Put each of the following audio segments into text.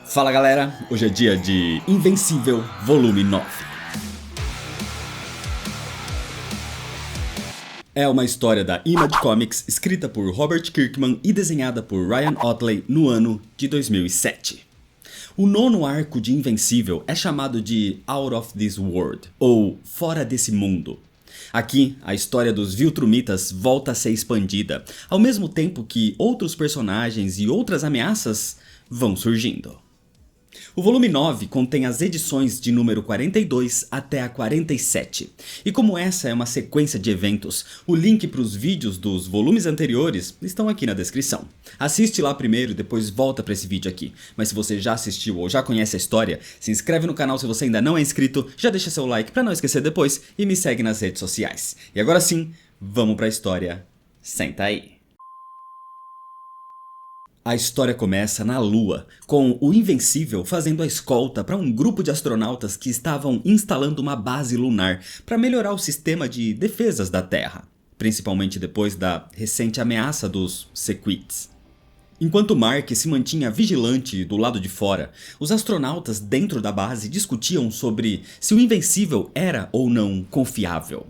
Fala galera, hoje é dia de Invencível Volume 9. É uma história da Image Comics escrita por Robert Kirkman e desenhada por Ryan Ottley no ano de 2007. O nono arco de Invencível é chamado de Out of This World, ou Fora desse Mundo. Aqui, a história dos Viltrumitas volta a ser expandida, ao mesmo tempo que outros personagens e outras ameaças vão surgindo. O volume 9 contém as edições de número 42 até a 47, e como essa é uma sequência de eventos, o link para os vídeos dos volumes anteriores estão aqui na descrição. Assiste lá primeiro e depois volta para esse vídeo aqui, mas se você já assistiu ou já conhece a história, se inscreve no canal se você ainda não é inscrito, já deixa seu like para não esquecer depois e me segue nas redes sociais. E agora sim, vamos para a história, senta aí. A história começa na Lua, com o Invencível fazendo a escolta para um grupo de astronautas que estavam instalando uma base lunar para melhorar o sistema de defesas da Terra, principalmente depois da recente ameaça dos Sequits. Enquanto Mark se mantinha vigilante do lado de fora, os astronautas dentro da base discutiam sobre se o Invencível era ou não confiável.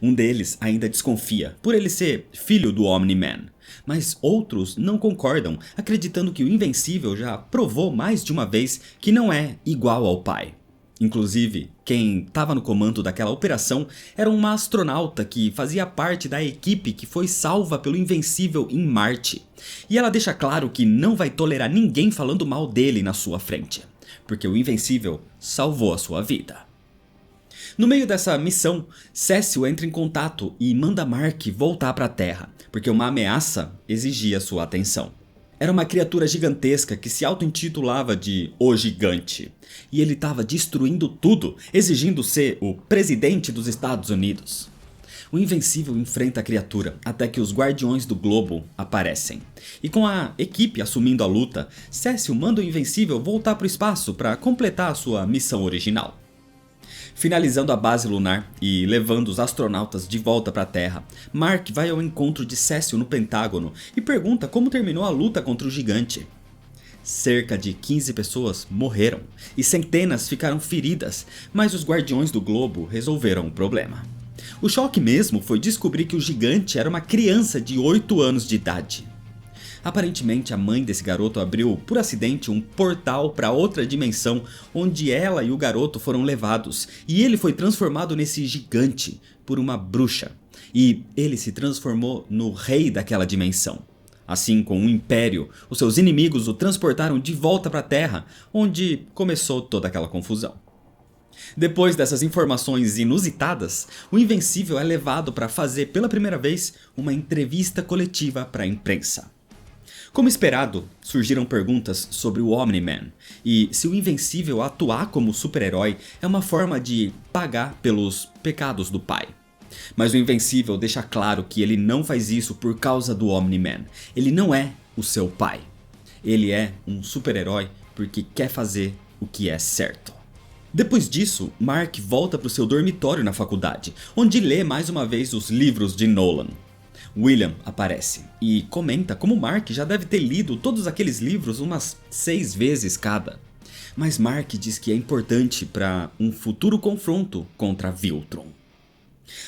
Um deles ainda desconfia, por ele ser filho do Omni-Man, mas outros não concordam, acreditando que o Invencível já provou mais de uma vez que não é igual ao pai. Inclusive, quem estava no comando daquela operação era uma astronauta que fazia parte da equipe que foi salva pelo Invencível em Marte. E ela deixa claro que não vai tolerar ninguém falando mal dele na sua frente, porque o Invencível salvou a sua vida. No meio dessa missão, Cecil entra em contato e manda Mark voltar para a Terra, porque uma ameaça exigia sua atenção. Era uma criatura gigantesca que se auto-intitulava de O Gigante, e ele estava destruindo tudo, exigindo ser o presidente dos Estados Unidos. O Invencível enfrenta a criatura até que os Guardiões do Globo aparecem. E com a equipe assumindo a luta, Cecil manda o Invencível voltar para o espaço para completar a sua missão original. Finalizando a base lunar e levando os astronautas de volta para a Terra, Mark vai ao encontro de Cecil no Pentágono e pergunta como terminou a luta contra o gigante. Cerca de 15 pessoas morreram e centenas ficaram feridas, mas os Guardiões do Globo resolveram o problema. O choque mesmo foi descobrir que o gigante era uma criança de 8 anos de idade. Aparentemente a mãe desse garoto abriu por acidente um portal para outra dimensão onde ela e o garoto foram levados e ele foi transformado nesse gigante por uma bruxa e ele se transformou no rei daquela dimensão. Assim como um império, os seus inimigos o transportaram de volta para a Terra, onde começou toda aquela confusão. Depois dessas informações inusitadas, o Invencível é levado para fazer pela primeira vez uma entrevista coletiva para a imprensa. Como esperado, surgiram perguntas sobre o Omni-Man e se o Invencível atuar como super-herói é uma forma de pagar pelos pecados do pai. Mas o Invencível deixa claro que ele não faz isso por causa do Omni-Man. Ele não é o seu pai. Ele é um super-herói porque quer fazer o que é certo. Depois disso, Mark volta para o seu dormitório na faculdade, onde lê mais uma vez os livros de Nolan. William aparece e comenta como Mark já deve ter lido todos aqueles livros umas 6 vezes cada. Mas Mark diz que é importante para um futuro confronto contra Viltrum.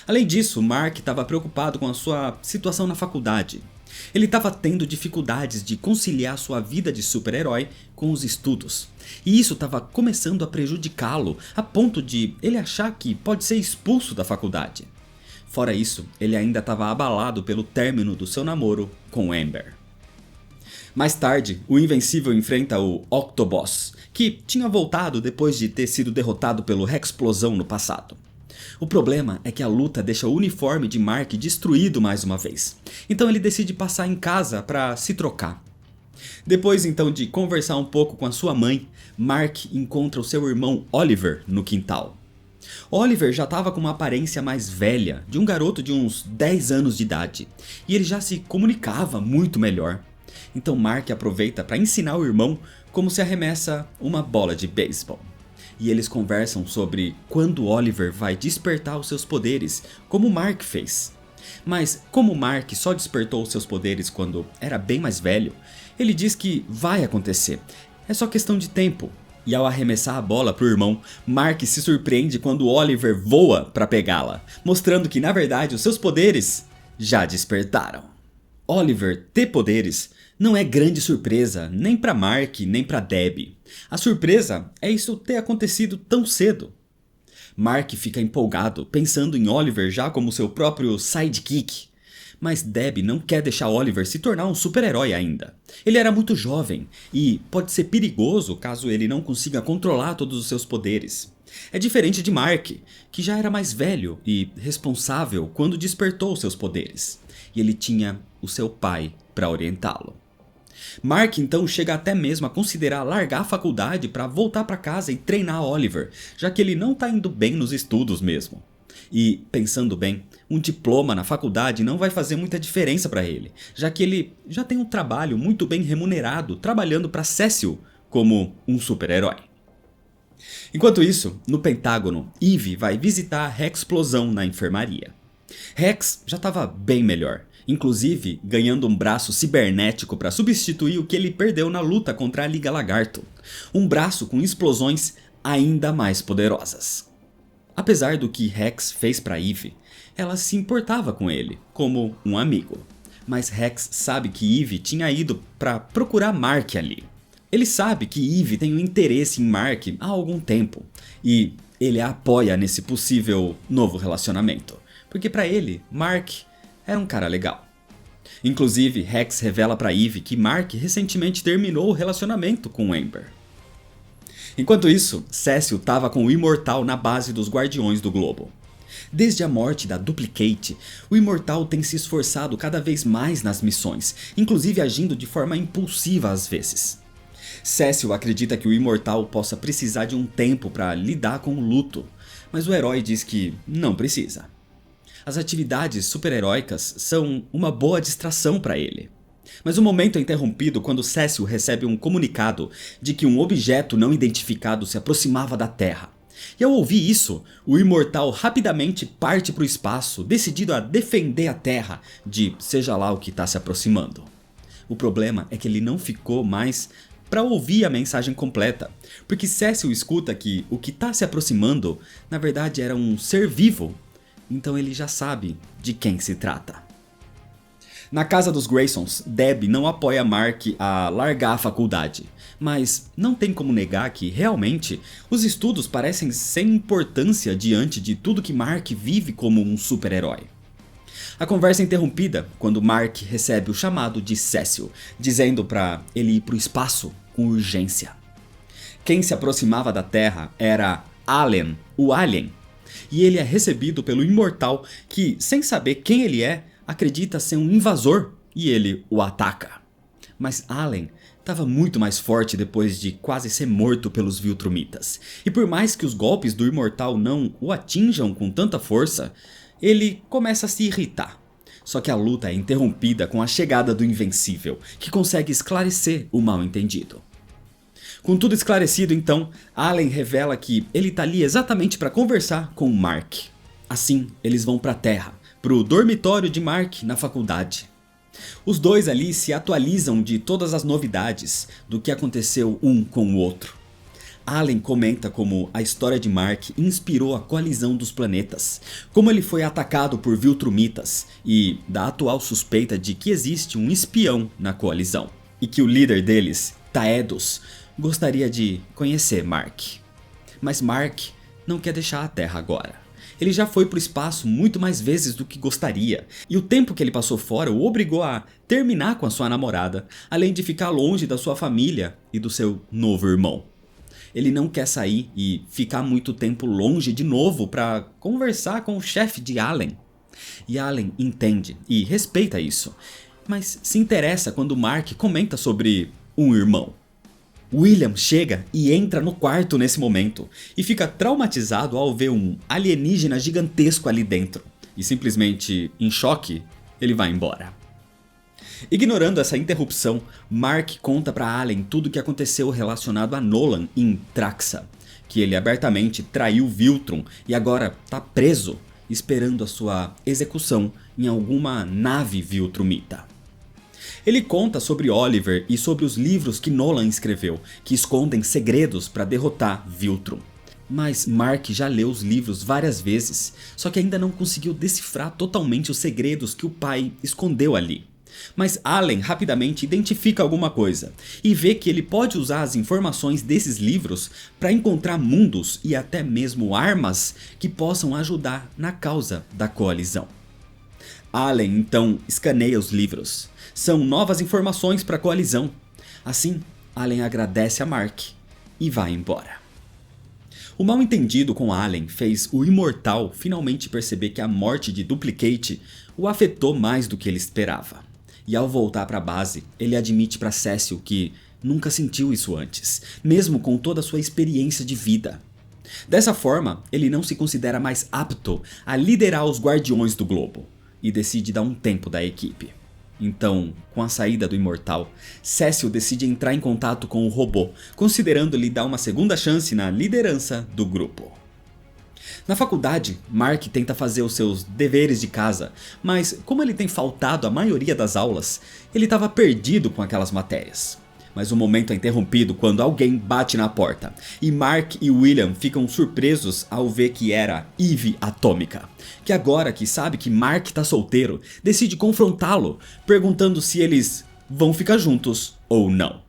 Além disso, Mark estava preocupado com a sua situação na faculdade. Ele estava tendo dificuldades de conciliar sua vida de super-herói com os estudos. E isso estava começando a prejudicá-lo, a ponto de ele achar que pode ser expulso da faculdade. Fora isso, ele ainda estava abalado pelo término do seu namoro com Amber. Mais tarde, o Invencível enfrenta o Octoboss, que tinha voltado depois de ter sido derrotado pelo Rexplosão no passado. O problema é que a luta deixa o uniforme de Mark destruído mais uma vez, então ele decide passar em casa para se trocar. Depois então de conversar um pouco com a sua mãe, Mark encontra o seu irmão Oliver no quintal. Oliver já estava com uma aparência mais velha, de um garoto de uns 10 anos de idade, e ele já se comunicava muito melhor. Então Mark aproveita para ensinar o irmão como se arremessa uma bola de beisebol. E eles conversam sobre quando Oliver vai despertar os seus poderes, como Mark fez. Mas como Mark só despertou os seus poderes quando era bem mais velho, ele diz que vai acontecer. É só questão de tempo. E ao arremessar a bola pro irmão, Mark se surpreende quando Oliver voa para pegá-la, mostrando que na verdade os seus poderes já despertaram. Oliver ter poderes não é grande surpresa nem para Mark nem para Debbie. A surpresa é isso ter acontecido tão cedo. Mark fica empolgado pensando em Oliver já como seu próprio sidekick. Mas Debbie não quer deixar Oliver se tornar um super-herói ainda. Ele era muito jovem e pode ser perigoso caso ele não consiga controlar todos os seus poderes. É diferente de Mark, que já era mais velho e responsável quando despertou seus poderes. E ele tinha o seu pai para orientá-lo. Mark então chega até mesmo a considerar largar a faculdade para voltar para casa e treinar Oliver, já que ele não está indo bem nos estudos mesmo. E, pensando bem, um diploma na faculdade não vai fazer muita diferença para ele, já que ele já tem um trabalho muito bem remunerado trabalhando para Cecil como um super-herói. Enquanto isso, no Pentágono, Eve vai visitar a Rex Explosão na enfermaria. Rex já estava bem melhor, inclusive ganhando um braço cibernético para substituir o que ele perdeu na luta contra a Liga Lagarto, um braço com explosões ainda mais poderosas. Apesar do que Rex fez para Eve, ela se importava com ele, como um amigo. Mas Rex sabe que Eve tinha ido para procurar Mark ali. Ele sabe que Eve tem um interesse em Mark há algum tempo, e ele a apoia nesse possível novo relacionamento, porque para ele, Mark era um cara legal. Inclusive, Rex revela para Eve que Mark recentemente terminou o relacionamento com Amber. Enquanto isso, Cecil estava com o Imortal na base dos Guardiões do Globo. Desde a morte da Duplicate, o Imortal tem se esforçado cada vez mais nas missões, inclusive agindo de forma impulsiva às vezes. Cecil acredita que o Imortal possa precisar de um tempo para lidar com o luto, mas o herói diz que não precisa. As atividades super-heróicas são uma boa distração para ele. Mas o momento é interrompido quando Cecil recebe um comunicado de que um objeto não identificado se aproximava da Terra. E ao ouvir isso, o Imortal rapidamente parte para o espaço, decidido a defender a Terra de seja lá o que está se aproximando. O problema é que ele não ficou mais para ouvir a mensagem completa, porque Cecil escuta que o que está se aproximando na verdade era um ser vivo, então ele já sabe de quem se trata. Na casa dos Graysons, Debbie não apoia Mark a largar a faculdade, mas não tem como negar que, realmente, os estudos parecem sem importância diante de tudo que Mark vive como um super-herói. A conversa é interrompida quando Mark recebe o chamado de Cecil, dizendo para ele ir para o espaço com urgência. Quem se aproximava da Terra era Allen, o Alien, e ele é recebido pelo Imortal que, sem saber quem ele é, acredita ser um invasor e ele o ataca. Mas Allen estava muito mais forte depois de quase ser morto pelos Viltrumitas. E por mais que os golpes do Imortal não o atinjam com tanta força, ele começa a se irritar. Só que a luta é interrompida com a chegada do Invencível, que consegue esclarecer o mal-entendido. Com tudo esclarecido então, Allen revela que ele está ali exatamente para conversar com Mark. Assim, eles vão para a Terra, pro dormitório de Mark na faculdade. Os dois ali se atualizam de todas as novidades do que aconteceu um com o outro. Allen comenta como a história de Mark inspirou a coalizão dos planetas, como ele foi atacado por Viltrumitas e da atual suspeita de que existe um espião na coalizão, e que o líder deles, Taedos, gostaria de conhecer Mark. Mas Mark não quer deixar a Terra agora. Ele já foi para o espaço muito mais vezes do que gostaria, e o tempo que ele passou fora o obrigou a terminar com a sua namorada, além de ficar longe da sua família e do seu novo irmão. Ele não quer sair e ficar muito tempo longe de novo para conversar com o chefe de Allen. E Allen entende e respeita isso, mas se interessa quando Mark comenta sobre um irmão. William chega e entra no quarto nesse momento e fica traumatizado ao ver um alienígena gigantesco ali dentro. E simplesmente, em choque, ele vai embora. Ignorando essa interrupção, Mark conta para Allen tudo o que aconteceu relacionado a Nolan em Traxa, que ele abertamente traiu Viltrum e agora está preso, esperando a sua execução em alguma nave Viltrumita. Ele conta sobre Oliver e sobre os livros que Nolan escreveu, que escondem segredos para derrotar Viltrum. Mas Mark já leu os livros várias vezes, só que ainda não conseguiu decifrar totalmente os segredos que o pai escondeu ali. Mas Allen rapidamente identifica alguma coisa e vê que ele pode usar as informações desses livros para encontrar mundos e até mesmo armas que possam ajudar na causa da coalizão. Allen então escaneia os livros. São novas informações para a coalizão. Assim, Allen agradece a Mark e vai embora. O mal-entendido com Allen fez o Imortal finalmente perceber que a morte de Duplicate o afetou mais do que ele esperava. E ao voltar para a base, ele admite para Cecil que nunca sentiu isso antes, mesmo com toda a sua experiência de vida. Dessa forma, ele não se considera mais apto a liderar os Guardiões do Globo e decide dar um tempo da equipe. Então, com a saída do Imortal, Cecil decide entrar em contato com o robô, considerando lhe dar uma segunda chance na liderança do grupo. Na faculdade, Mark tenta fazer os seus deveres de casa, mas como ele tem faltado a maioria das aulas, ele estava perdido com aquelas matérias. Mas o momento é interrompido quando alguém bate na porta, e Mark e William ficam surpresos ao ver que era Eve Atômica, que agora que sabe que Mark tá solteiro, decide confrontá-lo, perguntando se eles vão ficar juntos ou não.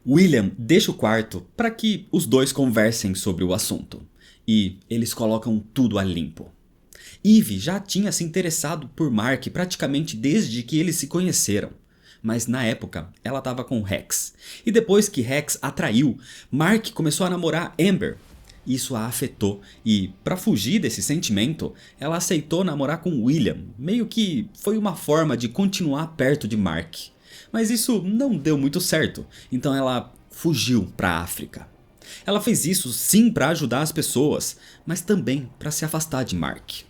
William deixa o quarto para que os dois conversem sobre o assunto, e eles colocam tudo a limpo. Eve já tinha se interessado por Mark praticamente desde que eles se conheceram. Mas na época, ela estava com Rex. E depois que Rex a traiu, Mark começou a namorar Amber. Isso a afetou e, para fugir desse sentimento, ela aceitou namorar com William. Meio que foi uma forma de continuar perto de Mark. Mas isso não deu muito certo, então ela fugiu para a África. Ela fez isso sim para ajudar as pessoas, mas também para se afastar de Mark.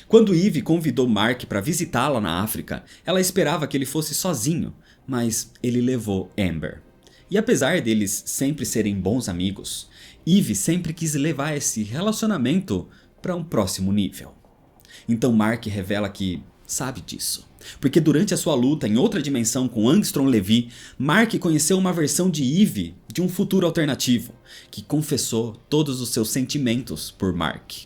Quando Eve convidou Mark para visitá-la na África, ela esperava que ele fosse sozinho, mas ele levou Amber. E apesar deles sempre serem bons amigos, Eve sempre quis levar esse relacionamento para um próximo nível. Então Mark revela que sabe disso, porque durante a sua luta em outra dimensão com Angstrom Levy, Mark conheceu uma versão de Eve de um futuro alternativo, que confessou todos os seus sentimentos por Mark.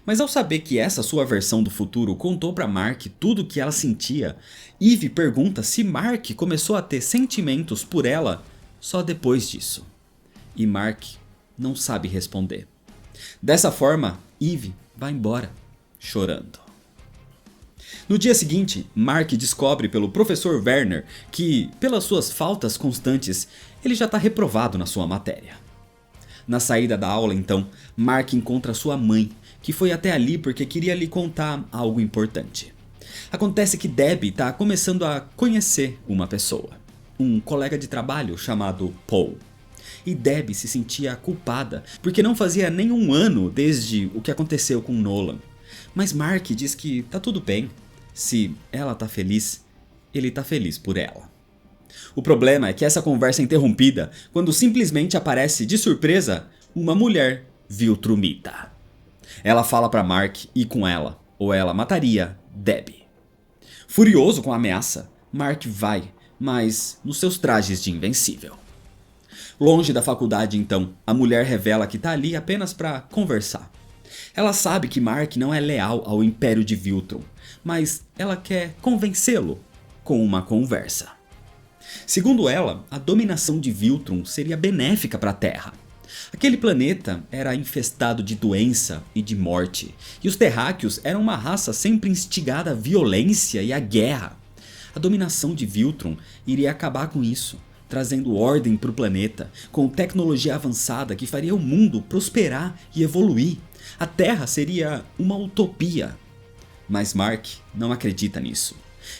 Mas ao saber que essa sua versão do futuro contou para Mark tudo o que ela sentia, Eve pergunta se Mark começou a ter sentimentos por ela só depois disso. E Mark não sabe responder. Dessa forma, Eve vai embora, chorando. No dia seguinte, Mark descobre pelo professor Werner que, pelas suas faltas constantes, ele já está reprovado na sua matéria. Na saída da aula, então, Mark encontra sua mãe, que foi até ali porque queria lhe contar algo importante. Acontece que Debbie está começando a conhecer uma pessoa, um colega de trabalho chamado Paul. E Debbie se sentia culpada, porque não fazia nem um ano desde o que aconteceu com Nolan. Mas Mark diz que tá tudo bem, se ela tá feliz, ele tá feliz por ela. O problema é que essa conversa é interrompida quando simplesmente aparece de surpresa uma mulher Viltrumita. Ela fala para Mark ir com ela, ou ela mataria Debbie. Furioso com a ameaça, Mark vai, mas nos seus trajes de invencível. Longe da faculdade então, a mulher revela que tá ali apenas para conversar. Ela sabe que Mark não é leal ao Império de Viltrum, mas ela quer convencê-lo com uma conversa. Segundo ela, a dominação de Viltrum seria benéfica para a Terra. Aquele planeta era infestado de doença e de morte, e os terráqueos eram uma raça sempre instigada à violência e à guerra. A dominação de Viltrum iria acabar com isso, trazendo ordem para o planeta, com tecnologia avançada que faria o mundo prosperar e evoluir. A Terra seria uma utopia. Mas Mark não acredita nisso.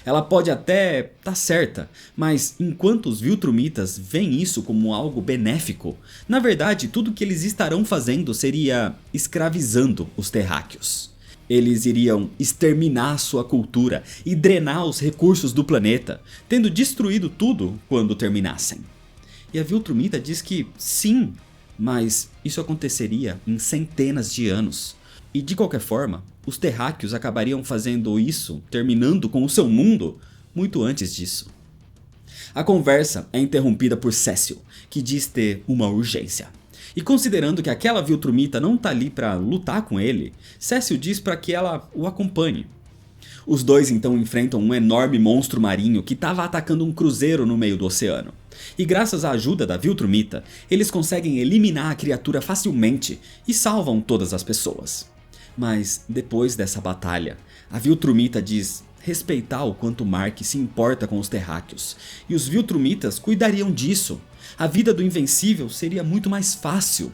Ela pode até estar certa, mas enquanto os Viltrumitas veem isso como algo benéfico, na verdade tudo que eles estarão fazendo seria escravizando os terráqueos. Eles iriam exterminar sua cultura e drenar os recursos do planeta, tendo destruído tudo quando terminassem. E a Viltrumita diz que sim, mas isso aconteceria em centenas de anos. E de qualquer forma, os terráqueos acabariam fazendo isso, terminando com o seu mundo, muito antes disso. A conversa é interrompida por Cecil, que diz ter uma urgência. E considerando que aquela Viltrumita não tá ali pra lutar com ele, Cecil diz para que ela o acompanhe. Os dois então enfrentam um enorme monstro marinho que estava atacando um cruzeiro no meio do oceano. E graças à ajuda da Viltrumita, eles conseguem eliminar a criatura facilmente e salvam todas as pessoas. Mas depois dessa batalha, a Viltrumita diz respeitar o quanto Mark se importa com os terráqueos, e os Viltrumitas cuidariam disso. A vida do Invencível seria muito mais fácil.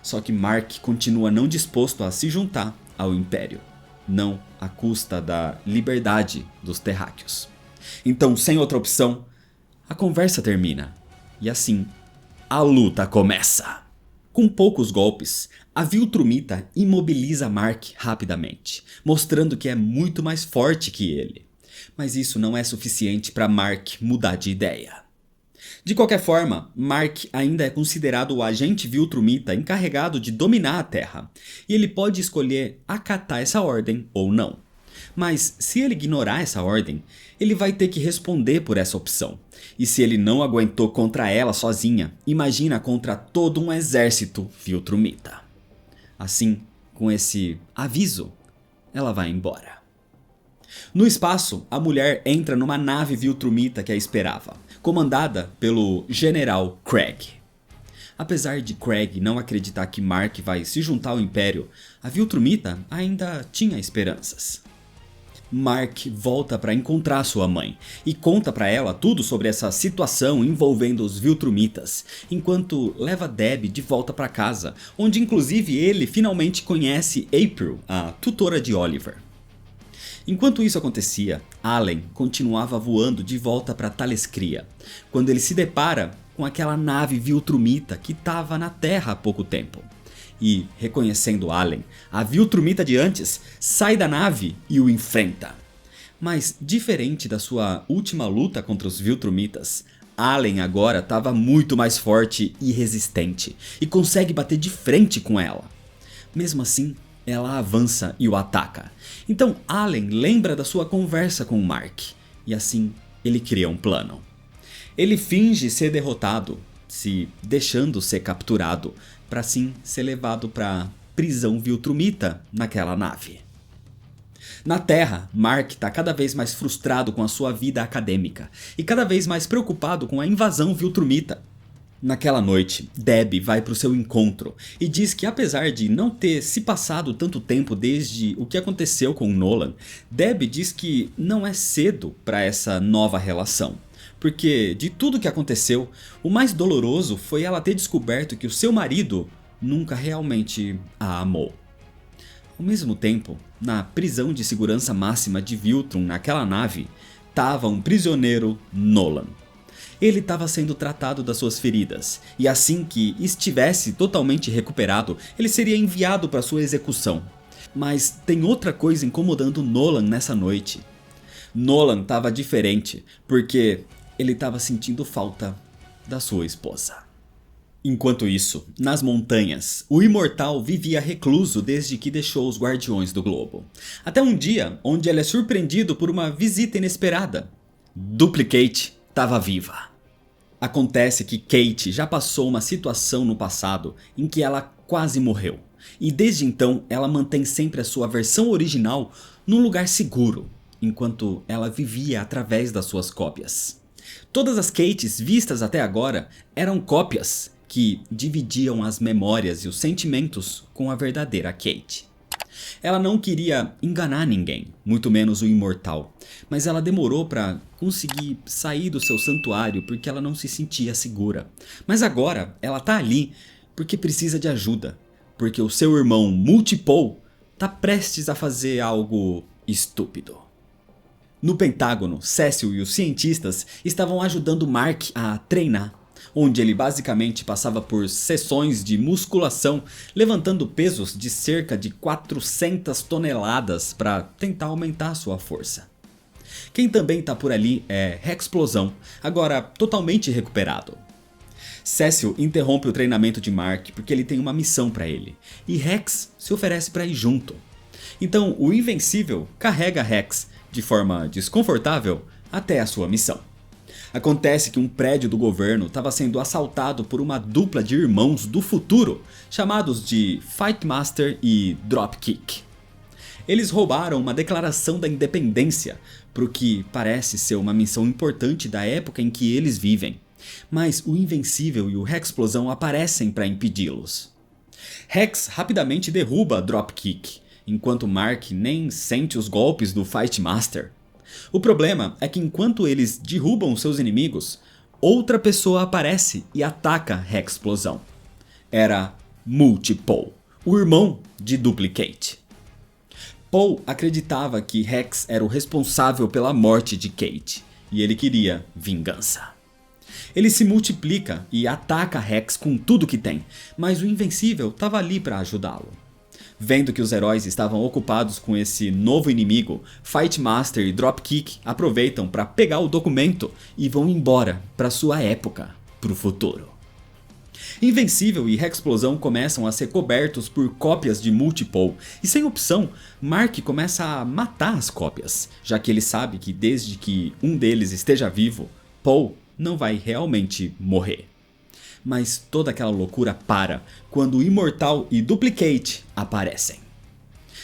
Só que Mark continua não disposto a se juntar ao Império, não à custa da liberdade dos terráqueos. Então, sem outra opção, a conversa termina, e assim, a luta começa. Com poucos golpes, a Viltrumita imobiliza Mark rapidamente, mostrando que é muito mais forte que ele. Mas isso não é suficiente para Mark mudar de ideia. De qualquer forma, Mark ainda é considerado o agente Viltrumita encarregado de dominar a Terra, e ele pode escolher acatar essa ordem ou não. Mas se ele ignorar essa ordem, ele vai ter que responder por essa opção. E se ele não aguentou contra ela sozinha, imagina contra todo um exército Viltrumita. Assim, com esse aviso, ela vai embora. No espaço, a mulher entra numa nave Viltrumita que a esperava, comandada pelo General Craig. Apesar de Craig não acreditar que Mark vai se juntar ao Império, a Viltrumita ainda tinha esperanças. Mark volta para encontrar sua mãe e conta para ela tudo sobre essa situação envolvendo os Viltrumitas, enquanto leva Deb de volta para casa, onde inclusive ele finalmente conhece April, a tutora de Oliver. Enquanto isso acontecia, Allen continuava voando de volta para Thalescria, quando ele se depara com aquela nave Viltrumita que estava na Terra há pouco tempo. E, reconhecendo Allen, a Viltrumita de antes sai da nave e o enfrenta. Mas, diferente da sua última luta contra os Viltrumitas, Allen agora estava muito mais forte e resistente, e consegue bater de frente com ela. Mesmo assim, ela avança e o ataca. Então Allen lembra da sua conversa com Mark, e assim ele cria um plano. Ele finge ser derrotado, se deixando ser capturado, para assim ser levado para prisão Viltrumita naquela nave. Na Terra, Mark está cada vez mais frustrado com a sua vida acadêmica e cada vez mais preocupado com a invasão Viltrumita. Naquela noite, Deb vai para o seu encontro e diz que apesar de não ter se passado tanto tempo desde o que aconteceu com Nolan, Deb diz que não é cedo para essa nova relação. Porque de tudo que aconteceu, o mais doloroso foi ela ter descoberto que o seu marido nunca realmente a amou. Ao mesmo tempo, na prisão de segurança máxima de Viltrum naquela nave, estava um prisioneiro Nolan. Ele estava sendo tratado das suas feridas, e assim que estivesse totalmente recuperado, ele seria enviado para sua execução. Mas tem outra coisa incomodando Nolan nessa noite. Nolan estava diferente, porque ele estava sentindo falta da sua esposa. Enquanto isso, nas montanhas, o Imortal vivia recluso desde que deixou os Guardiões do Globo. Até um dia onde ele é surpreendido por uma visita inesperada. Duplicate estava viva. Acontece que Kate já passou uma situação no passado em que ela quase morreu. E desde então ela mantém sempre a sua versão original num lugar seguro, enquanto ela vivia através das suas cópias. Todas as Kates vistas até agora eram cópias que dividiam as memórias e os sentimentos com a verdadeira Kate. Ela não queria enganar ninguém, muito menos o Imortal, mas ela demorou para conseguir sair do seu santuário porque ela não se sentia segura. Mas agora ela tá ali porque precisa de ajuda, porque o seu irmão Multipole tá prestes a fazer algo estúpido. No Pentágono, Cecil e os cientistas estavam ajudando Mark a treinar, onde ele basicamente passava por sessões de musculação, levantando pesos de cerca de 400 toneladas para tentar aumentar sua força. Quem também está por ali é Rexplosão, agora totalmente recuperado. Cecil interrompe o treinamento de Mark porque ele tem uma missão para ele, e Rex se oferece para ir junto. Então o Invencível carrega Rex, de forma desconfortável, até a sua missão. Acontece que um prédio do governo estava sendo assaltado por uma dupla de irmãos do futuro, chamados de Fightmaster e Dropkick. Eles roubaram uma declaração da independência, para o que parece ser uma missão importante da época em que eles vivem. Mas o Invencível e o Hexplosão aparecem para impedi-los. Hex rapidamente derruba Dropkick, enquanto Mark nem sente os golpes do Fightmaster. O problema é que enquanto eles derrubam seus inimigos, outra pessoa aparece e ataca Hexplosão. Era Multipole, o irmão de Duplicate. Paul acreditava que Hex era o responsável pela morte de Kate, e ele queria vingança. Ele se multiplica e ataca Hex com tudo que tem, mas o Invencível estava ali para ajudá-lo. Vendo que os heróis estavam ocupados com esse novo inimigo, Fightmaster e Dropkick aproveitam para pegar o documento e vão embora para sua época, para o futuro. Invencível e Hexplosão começam a ser cobertos por cópias de Multipole e sem opção, Mark começa a matar as cópias, já que ele sabe que desde que um deles esteja vivo, Paul não vai realmente morrer. Mas toda aquela loucura para quando Imortal e Duplicate aparecem.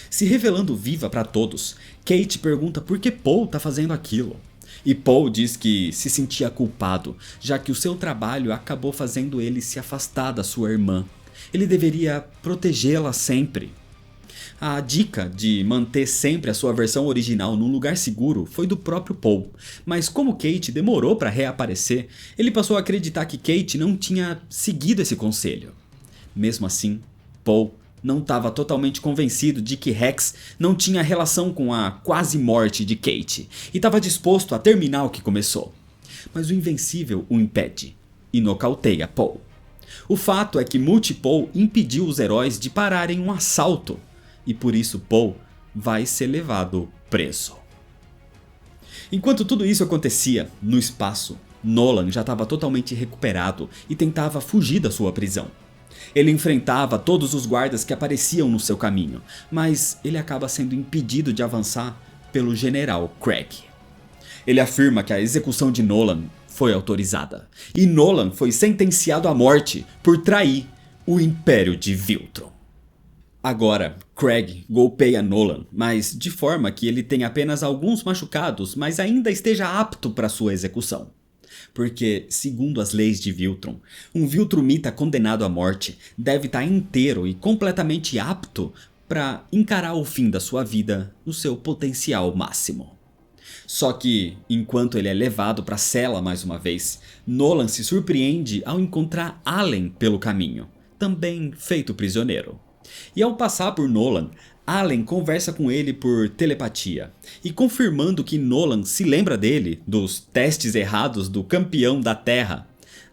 Se revelando viva para todos, Kate pergunta por que Paul está fazendo aquilo. E Paul diz que se sentia culpado, já que o seu trabalho acabou fazendo ele se afastar da sua irmã. Ele deveria protegê-la sempre. A dica de manter sempre a sua versão original num lugar seguro foi do próprio Paul, mas como Kate demorou para reaparecer, ele passou a acreditar que Kate não tinha seguido esse conselho. Mesmo assim, Paul não estava totalmente convencido de que Hex não tinha relação com a quase morte de Kate e estava disposto a terminar o que começou. Mas o Invencível o impede e nocauteia Paul. O fato é que Multipole impediu os heróis de pararem um assalto e por isso Paul vai ser levado preso. Enquanto tudo isso acontecia no espaço, Nolan já estava totalmente recuperado e tentava fugir da sua prisão. Ele enfrentava todos os guardas que apareciam no seu caminho, mas ele acaba sendo impedido de avançar pelo General Craig. Ele afirma que a execução de Nolan foi autorizada, e Nolan foi sentenciado à morte por trair o Império de Viltron. Agora, Craig golpeia Nolan, mas de forma que ele tenha apenas alguns machucados, mas ainda esteja apto para sua execução. Porque, segundo as leis de Viltron, um Viltrumita condenado à morte deve estar inteiro e completamente apto para encarar o fim da sua vida no seu potencial máximo. Só que, enquanto ele é levado para a cela mais uma vez, Nolan se surpreende ao encontrar Allen pelo caminho, também feito prisioneiro. E ao passar por Nolan, Allen conversa com ele por telepatia, e confirmando que Nolan se lembra dele, dos testes errados do campeão da Terra,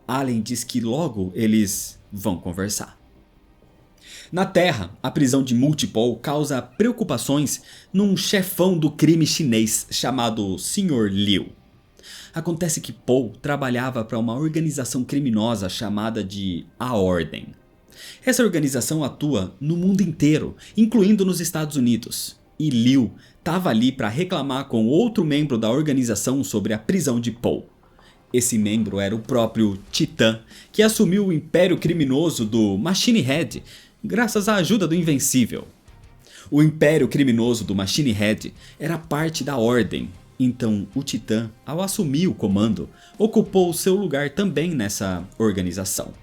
Allen diz que logo eles vão conversar. Na Terra, a prisão de Multipole causa preocupações num chefão do crime chinês chamado Sr. Liu. Acontece que Paul trabalhava para uma organização criminosa chamada de A Ordem. Essa organização atua no mundo inteiro, incluindo nos Estados Unidos. E Liu estava ali para reclamar com outro membro da organização sobre a prisão de Paul. Esse membro era o próprio Titã, que assumiu o império criminoso do Machine Head, graças à ajuda do Invencível. O império criminoso do Machine Head era parte da Ordem, então o Titã, ao assumir o comando, ocupou seu lugar também nessa organização.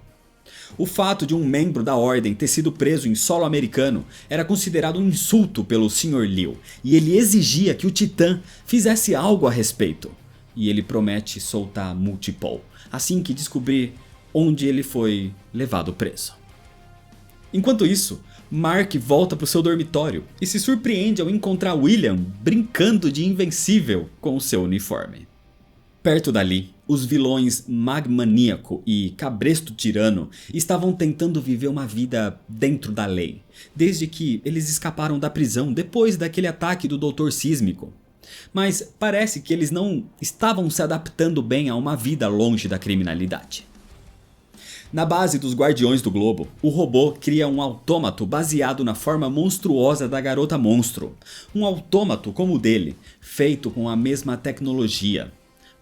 O fato de um membro da Ordem ter sido preso em solo americano era considerado um insulto pelo Sr. Liu, e ele exigia que o Titã fizesse algo a respeito. E ele promete soltar Multipole, assim que descobrir onde ele foi levado preso. Enquanto isso, Mark volta para o seu dormitório e se surpreende ao encontrar William brincando de invencível com o seu uniforme. Perto dali, os vilões Magmaníaco e Cabresto Tirano estavam tentando viver uma vida dentro da lei, desde que eles escaparam da prisão depois daquele ataque do Dr. Sísmico. Mas parece que eles não estavam se adaptando bem a uma vida longe da criminalidade. Na base dos Guardiões do Globo, o robô cria um autômato baseado na forma monstruosa da Garota Monstro. Um autômato como o dele, feito com a mesma tecnologia.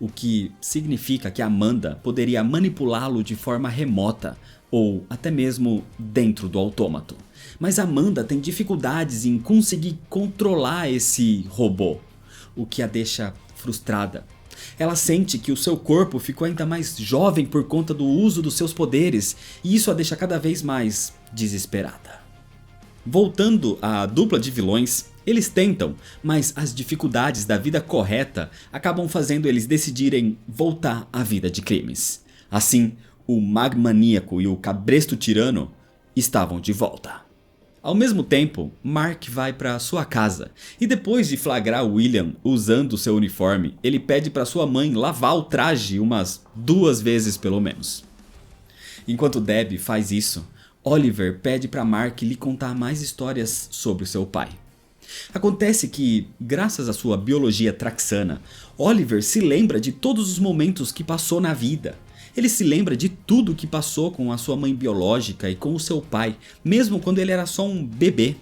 o que significa que Amanda poderia manipulá-lo de forma remota ou até mesmo dentro do autômato. Mas Amanda tem dificuldades em conseguir controlar esse robô, o que a deixa frustrada. Ela sente que o seu corpo ficou ainda mais jovem por conta do uso dos seus poderes e isso a deixa cada vez mais desesperada. Voltando à dupla de vilões, eles tentam, mas as dificuldades da vida correta acabam fazendo eles decidirem voltar à vida de crimes. Assim, o Magmaníaco e o Cabresto Tirano estavam de volta. Ao mesmo tempo, Mark vai para sua casa e depois de flagrar William usando seu uniforme, ele pede para sua mãe lavar o traje umas 2 vezes pelo menos. Enquanto Debbie faz isso, Oliver pede para Mark lhe contar mais histórias sobre o seu pai. Acontece que, graças à sua biologia traxana, Oliver se lembra de todos os momentos que passou na vida. Ele se lembra de tudo que passou com a sua mãe biológica e com o seu pai, mesmo quando ele era só um bebê.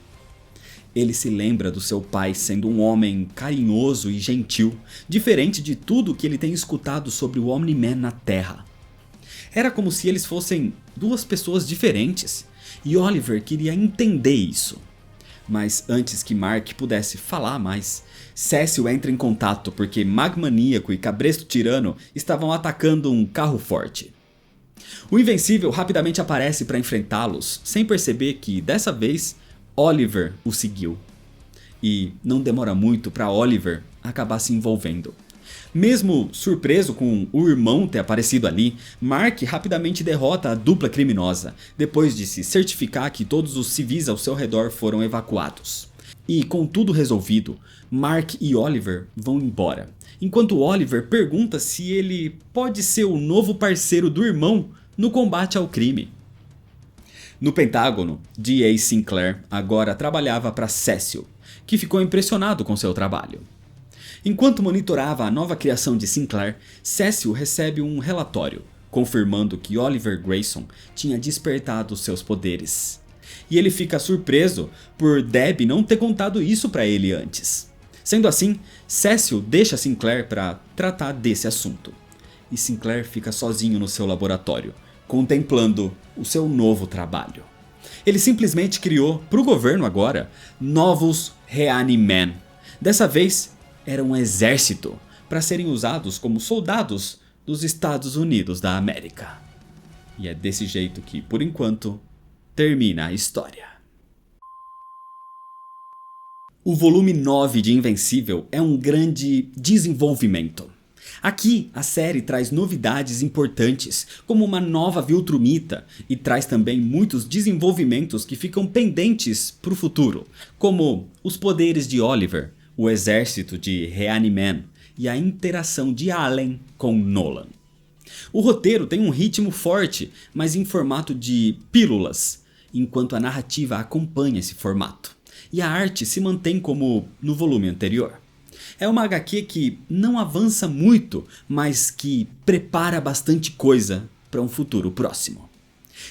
Ele se lembra do seu pai sendo um homem carinhoso e gentil, diferente de tudo que ele tem escutado sobre o Omni-Man na Terra. Era como se eles fossem 2 pessoas diferentes, e Oliver queria entender isso. Mas antes que Mark pudesse falar mais, Cecil entra em contato porque Magmaníaco e Cabresto Tirano estavam atacando um carro forte. O Invencível rapidamente aparece para enfrentá-los, sem perceber que dessa vez Oliver o seguiu. E não demora muito para Oliver acabar se envolvendo. Mesmo surpreso com o irmão ter aparecido ali, Mark rapidamente derrota a dupla criminosa, depois de se certificar que todos os civis ao seu redor foram evacuados. E com tudo resolvido, Mark e Oliver vão embora, enquanto Oliver pergunta se ele pode ser o novo parceiro do irmão no combate ao crime. No Pentágono, D.A. Sinclair agora trabalhava para Cecil, que ficou impressionado com seu trabalho. Enquanto monitorava a nova criação de Sinclair, Cecil recebe um relatório, confirmando que Oliver Grayson tinha despertado seus poderes. E ele fica surpreso por Debbie não ter contado isso para ele antes. Sendo assim, Cecil deixa Sinclair para tratar desse assunto. E Sinclair fica sozinho no seu laboratório, contemplando o seu novo trabalho. Ele simplesmente criou, para o governo agora, novos Reaniman. Dessa vez, era um exército para serem usados como soldados dos Estados Unidos da América. E é desse jeito que, por enquanto, termina a história. O volume 9 de Invencível é um grande desenvolvimento. Aqui a série traz novidades importantes, como uma nova Viltrumita, e traz também muitos desenvolvimentos que ficam pendentes para o futuro, como os poderes de Oliver, o exército de Reaniman e a interação de Allen com Nolan. O roteiro tem um ritmo forte, mas em formato de pílulas, enquanto a narrativa acompanha esse formato. E a arte se mantém como no volume anterior. É uma HQ que não avança muito, mas que prepara bastante coisa para um futuro próximo.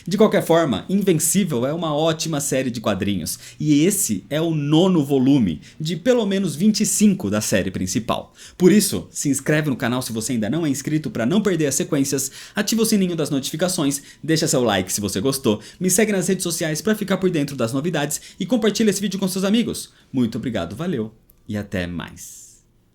De qualquer forma, Invencível é uma ótima série de quadrinhos, e esse é o 9º volume de pelo menos 25 da série principal. Por isso, se inscreve no canal se você ainda não é inscrito para não perder as sequências, ativa o sininho das notificações, deixa seu like se você gostou, me segue nas redes sociais para ficar por dentro das novidades e compartilha esse vídeo com seus amigos. Muito obrigado, valeu e até mais.